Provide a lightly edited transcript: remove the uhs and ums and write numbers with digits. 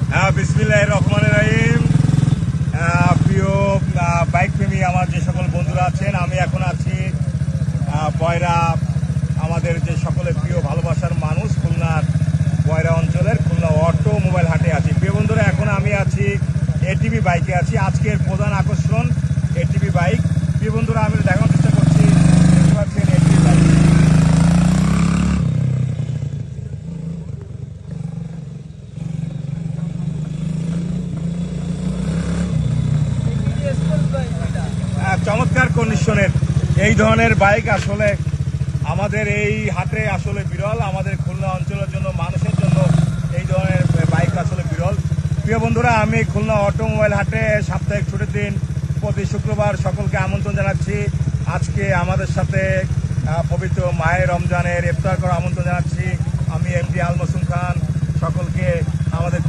বিসমিল্লাহির রহমানির রহিম। প্রিয় বাইক প্রেমী আমার যে সকল বন্ধুরা আছেন, আমি এখন আছি বয়রা, আমাদের যে সকলের প্রিয় ভালোবাসার মানুষ খুলনার বয়রা অঞ্চলের খুলনা অটোমোবাইল হাটে আছি। প্রিয় বন্ধুরা, এখন আমি আছি এটিভি বাইকে আছি। আজকের প্রধান আকর্ষণ এটিভি বাইক। প্রিয় বন্ধুরা, আমি দেখানোর চেষ্টা করছি, দেখতে পাচ্ছেন এটিভি বাইক। চমৎকার কন্ডিশনের এই ধরনের বাইক আসলে আমাদের এই হাটে আসলে বিরল। আমাদের খুলনা অঞ্চলের জন্য, মানুষের জন্য এই ধরনের বাইক আসলে বিরল। প্রিয় বন্ধুরা, আমি খুলনা অটোমোবাইল হাটে সাপ্তাহিক ছুটির দিন প্রতি শুক্রবার সকলকে আমন্ত্রণ জানাচ্ছি। আজকে আমাদের সাথে পবিত্র মাহে রমজানের ইফতার করার আমন্ত্রণ জানাচ্ছি। আমি এমডি আল মাসুম খান সকলকে আমাদের